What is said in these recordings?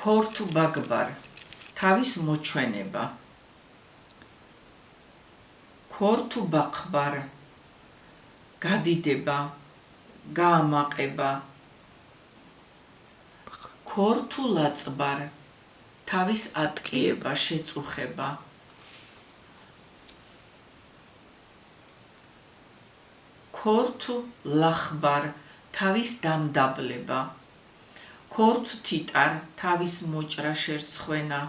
ქორთუ ბაგბარ თავის მოჩვენება ქორთუ ბაყბარ გადიდება გაამაყება ქორთუ ლაწბარ თავის ატკიება შეწუხება ქორთუ ლახბარ თავის დამდაბლება ქორთუ თიტარ თავის მოჭრა შერცხვენა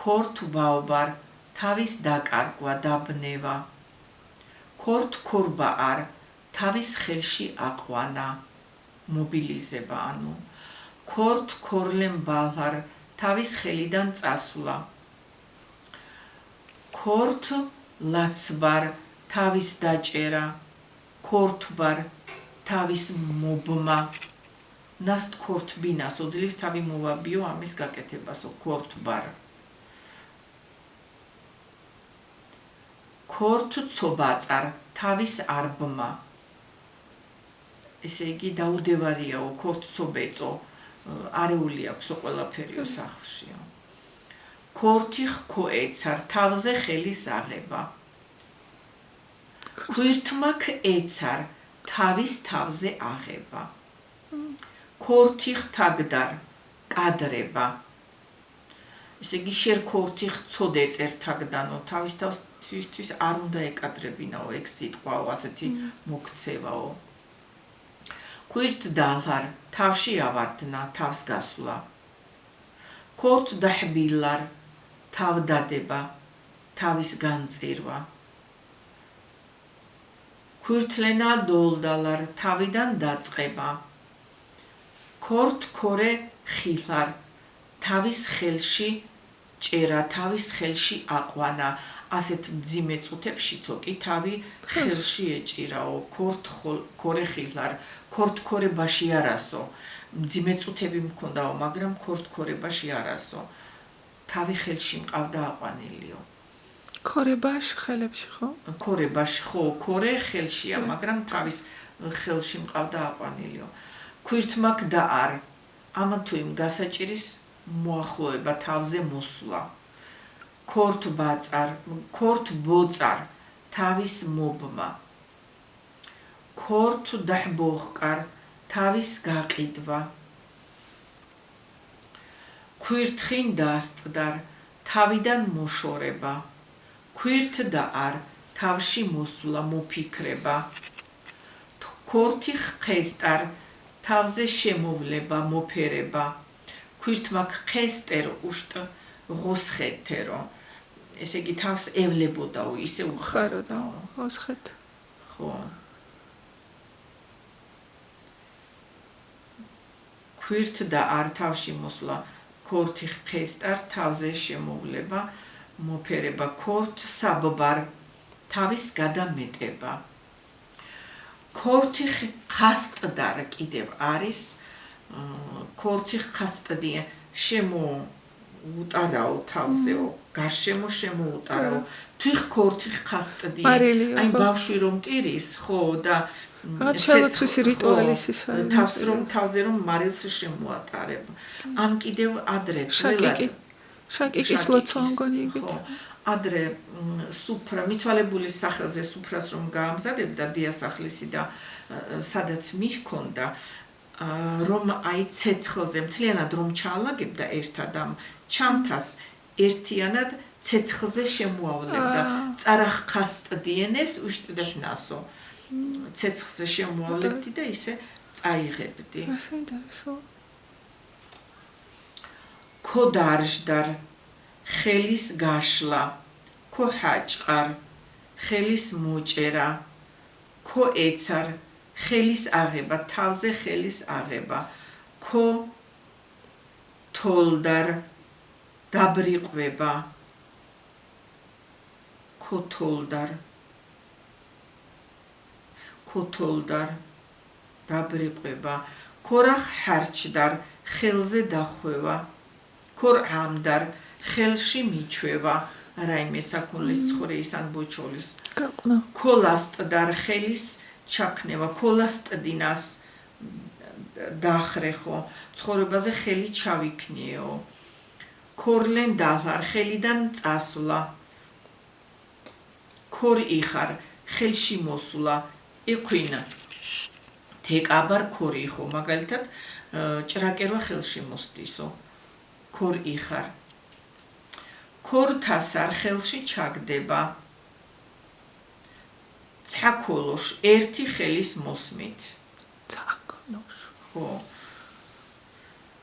ქორთუ ბაობარ თავის დაკარგვა დაბნევა ქორთუ ქორბაარ თავის ხელში აყვანა მობილიზება ანუ ქორთუ ქორლემ ბალარ თავის ხელიდან წასვლა ქორთუ ლაცბარ თავის დაჭერა ქორთბარ თავის მობმა ნასტ ქორთბინას ოძლის თავი მოვაბიო ამის გაკეთებასო ქორთბარ ქორთუ ცობაწარ თავის არბმა ესე იგი დაუდევარიაო ქორთუ ცობეწო არეული აქვსო ყველაფერიო სახლშიო ქორთი ხქოეცარ თავზე ხელის აღება ქვირთმაქ ეცარ თავის თავზე აღება ქორთი ხთაგდარ კადრება ესე იგი შერ ქორთი ხცოდე წერთაგდანო თავის თავისთვის არ უნდა ეკადრებინაო ეგ სიტყვაო ასეთი მოქცევაო ქვირთ დალარ თავში ავარდნა თავს გასვლა ქორთ დაჰბილარ თავდადება თავის განწირვა ქვირთლენა დოლდალარ თავიდან დაწყება ქორთ ქორე ხილარ თავის ხელში ჭერა თავის ხელში აყვანა ასეთ მძიმე წუთებშიცო კი თავი ხელში ეჭირაო ქორთ ქორე ხილარ ქორთ ქორებაში არასო მძიმე წუთები მქონდაო მაგრამ ქორთ ქორებაში არასო თავი ხელში მყავდა აყვანილიო ქორებაში ხელებში ხო ქორებაში ხო ქორე ხელშია მაგრამ თავის ხელში მყავდა აყვანილიო ქვირთმაქ და არ ამა თუ იმ გასაჭირის მოახლოება თავზე მოსვლა ქორთ ბაწარ ქორთ ბოწარ თავის მობმა ქორთ დაჰბოხკარ თავის გაყიდვა ქვირთხინ დაასტდარ თავიდან მოშორება ქვირთ და არ თავში მოსვლა მოფიქრება ქორთი ხესტარ თავზე შემოვლება მოფერება ქვირთმაქ ხესტერ უშტ ღოსხეთერო ესე იგი თავს ევლებოდაო ისე უხაროდაო ღოსხეთ ხო ქვირთ და არ თავში მოსვლა ქორთი ხესტარ თავზე შემოვლება მოფერება ქორთ საბბარ თავის გადამეტება ქორთი ხასტდარ კიდევ არის ქორთი ხასტდია შემოუტარაო თავზეო გარშემო შემოუტარაო თვიხ ქორთი ხასტდია აი ბავშვი რომ ტირის ხო და შეიძლება რიტუალის ისა თავს რომ თავზე რომ მარილს შემოატარებ ან კიდევ ადრე ძველად შაკიკის ლოცვა მგონი იგივე ადრე სუფრა მიცვალებულის სახელზე სუფრას რომ გაამზადებდა დიასახლისი და სადაც მიჰქონდა რომ აი ცეცხლზე მთლიანად რომ ჩაალაგებდა ერთად ამ ჩამთას ერთიანად ცეცხლზე შემოავლებდა წარახ ხასტდიენეს უშტდეჰნასო ცეცხლზე შემოავლებდი და ისე წაიღებდი ქოდარჟდარ ხელის გაშლა ქოჰაჭყარ ხელის მოჭერა ქოეცარ ხელის აღება თავზე ხელის აღება ქო თოლდარ დაბრიყვება ქოთოლდარ დაბრიყვება ქორახ ჰარჩდარ ხელზე დახვევა ქორ ამდარ ხელში მიჩვევა რაიმე საკუნლის ცხვრეის ან ბოჩოლის ქოლასტდარ ხელის ჩაქნევა ქოლასტდინას დახრე ხო ცხოვრებაზე ხელი ჩავიქნიეო ქორლენ დალარ ხელიდან წასვლა ქორ იხარ ხელში მოსვლა იყვინა თეკაბარ ქორი ხო მაგალითად ჭრაკერვა ხელში მოსდისო ქორ იხარ ქორთასარ ხელში ჩაგდება ცაკოლოშ ერთი ხელის მოსმით ცაკოლოშ ხო